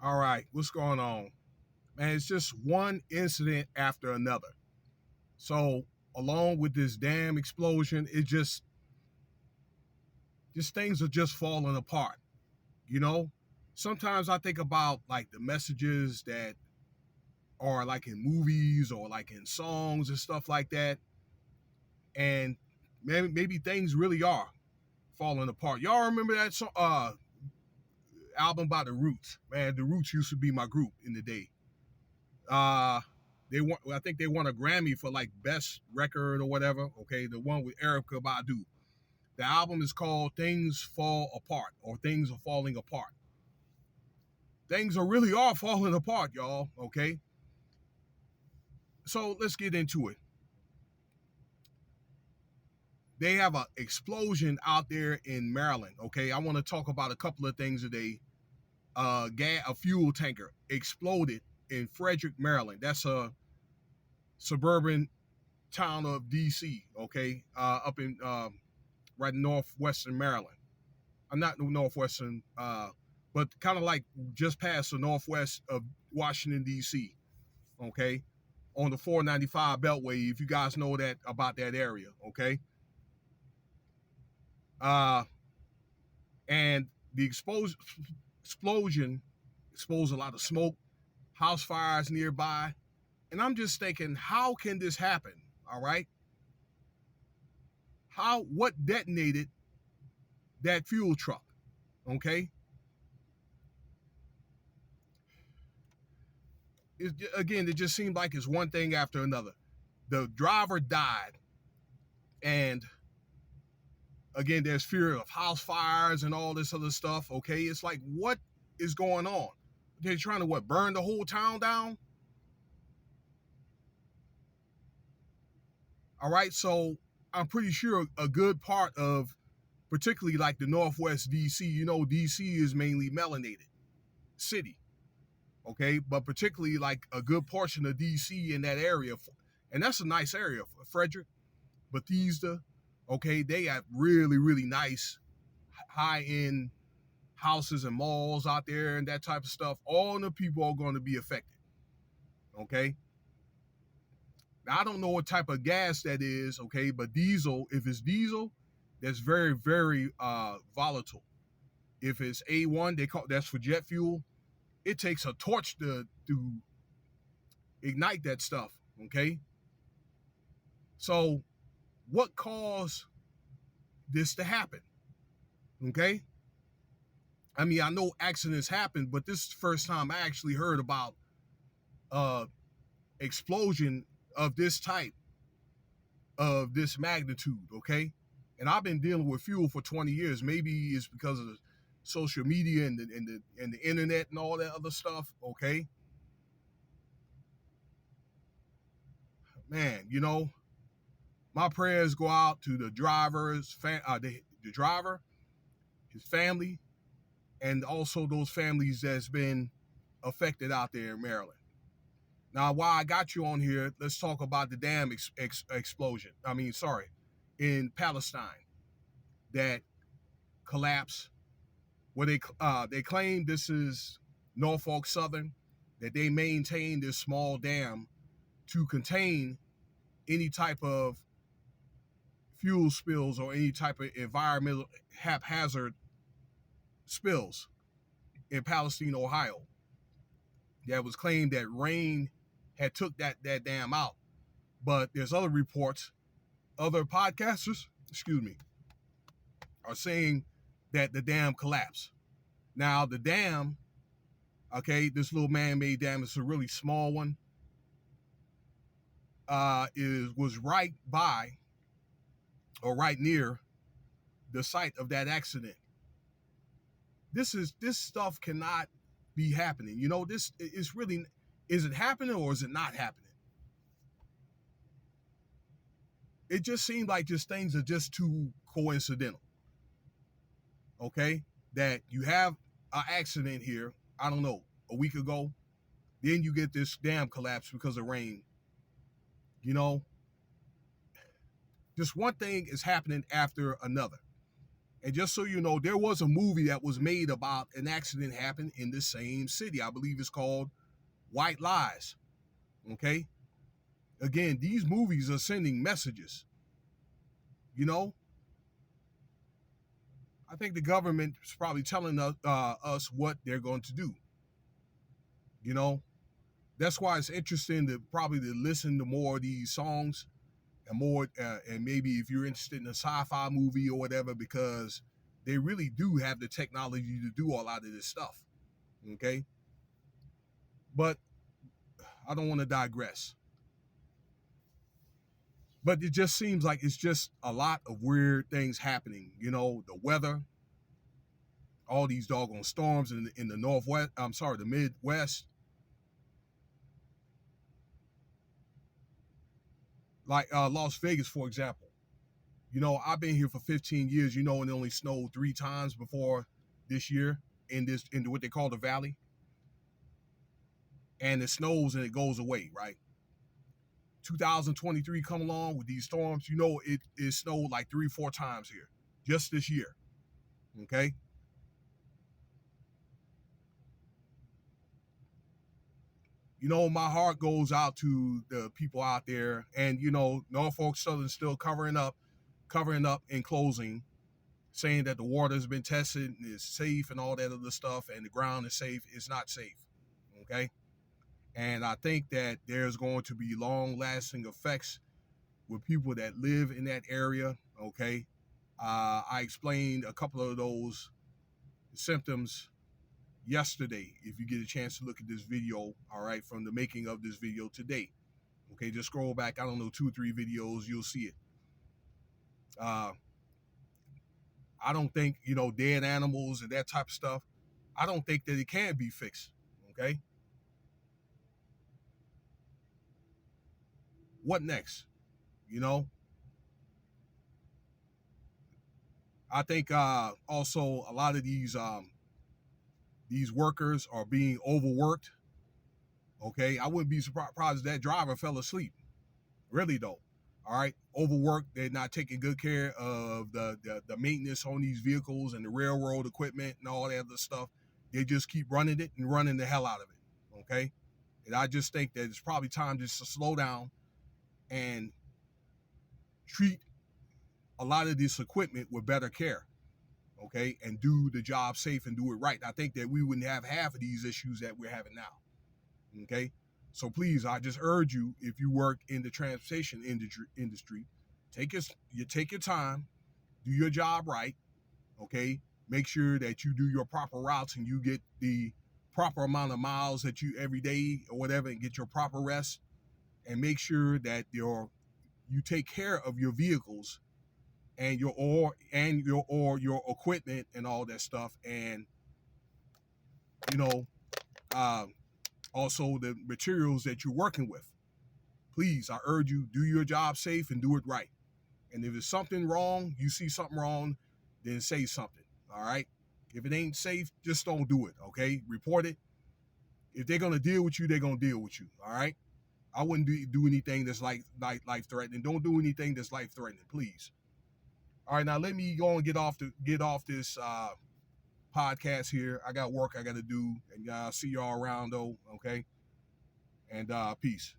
All right, what's going on? Man, it's just one incident after another. So, along with this dam explosion, it just things are just falling apart, you know? Sometimes I think about like the messages that are like in movies or like in songs and stuff like that. And maybe things really are falling apart. Y'all remember that album by The Roots? Man, The Roots used to be my group in the day. Uh I think they won a Grammy for like best record or whatever. Okay, the one with Erica Badu. The album is called Things Fall Apart or Things Are Falling Apart. Things are really all falling apart, y'all. Okay. So let's get into it. They have an explosion out there in Maryland. Okay. I want to talk about a couple of things today. A fuel tanker exploded in Frederick, Maryland. That's a suburban town of DC, okay, up in right northwestern Maryland. I'm not northwestern, but kind of like just past the northwest of Washington D.C. Okay, on the 495 Beltway. If you guys know that about that area, okay. Uh, and the explosion exposed a lot of smoke, house fires nearby, and I'm just thinking, how can this happen? All right, what detonated that fuel truck? Okay, it just seemed like it's one thing after another. The driver died, and again, there's fear of house fires and all this other stuff. Okay, it's like, what is going on? They're trying to burn the whole town down? All right, so I'm pretty sure a good part of, particularly like the Northwest DC, DC is mainly melanated city. Okay, but particularly like a good portion of DC in that area, and that's a nice area, Frederick, Bethesda. Okay, they have really, really nice high end houses and malls out there and that type of stuff. All the people are going to be affected. Okay. Now, I don't know what type of gas that is. Okay, but diesel, if it's diesel, that's very, very volatile. If it's A1, that's for jet fuel. It takes a torch to ignite that stuff. Okay. So what caused this to happen? Okay. I mean, I know accidents happen, but this is the first time I actually heard about explosion of this type, of this magnitude. Okay. And I've been dealing with fuel for 20 years. Maybe it's because of the social media and the internet and all that other stuff. Okay. Man, my prayers go out to the the driver, his family, and also those families that's been affected out there in Maryland. Now, while I got you on here, let's talk about the dam explosion. In Palestine that collapsed. Where they claim this is Norfolk Southern, that they maintain this small dam to contain any type of fuel spills or any type of environmental haphazard spills in Palestine, Ohio. That was claimed that rain had took that dam out. But there's other reports, other podcasters, are saying that the dam collapsed. Now the dam, okay, this little man-made dam is a really small one. Was right by or right near the site of that accident. This stuff cannot be happening. This is really, is it happening or is it not happening? It just seems like just things are just too coincidental. Okay, that you have an accident here, I don't know, a week ago, then you get this dam collapse because of rain. Just one thing is happening after another. And just so you know, there was a movie that was made about an accident happened in the same city. I believe it's called White Lies. Okay? Again, these movies are sending messages. You know, I think the government is probably telling us what they're going to do. You know, that's why it's interesting to probably to listen to more of these songs and more, and maybe if you're interested in a sci-fi movie or whatever, because they really do have the technology to do a lot of this stuff. Okay, but I don't want to digress. But it just seems like it's just a lot of weird things happening. You know, the weather, all these doggone storms in the northwest. I'm sorry, the Midwest. Like Las Vegas, for example. You know, I've been here for 15 years. You know, and it only snowed 3 times before this year in what they call the valley. And it snows and it goes away, right? 2023 come along with these storms. You know, it snowed like 3-4 times here just this year. Okay. You know, my heart goes out to the people out there, and you know, Norfolk Southern's still covering up and closing, saying that the water has been tested and is safe and all that other stuff, and the ground is safe. It's not safe. Okay. And I think that there's going to be long lasting effects with people that live in that area. Okay. I explained a couple of those symptoms yesterday. If you get a chance to look at this video, all right, from the making of this video today. Okay, just scroll back, I don't know, 2 or 3 videos, you'll see it. I don't think, you know, dead animals and that type of stuff, I don't think that it can be fixed. Okay. What next? You know, I think also a lot of these workers are being overworked. Okay, I wouldn't be surprised if that driver fell asleep. Really though. All right, overworked. They're not taking good care of the maintenance on these vehicles and the railroad equipment and all that other stuff. They just keep running it and running the hell out of it. Okay, and I just think that it's probably time just to slow down and treat a lot of this equipment with better care. Okay, and do the job safe and do it right. I think that we wouldn't have half of these issues that we're having now. Okay, so please, I just urge you, if you work in the transportation industry, take your time, do your job right. Okay, make sure that you do your proper routes and you get the proper amount of miles that you every day or whatever, and get your proper rest, and make sure that you take care of your vehicles and your equipment and all that stuff, and you know, uh, also the materials that you're working with. Please, I urge you, do your job safe and do it right. And if there's something wrong, you see something wrong, then say something. All right. If it ain't safe, just don't do it. Okay. Report it. If they're gonna deal with you, they're gonna deal with you. All right. I wouldn't do anything that's like life threatening. Don't do anything that's life threatening, please. All right. Now let me go and get off this podcast here. I got work I got to do, and see y'all around though. Okay. And peace.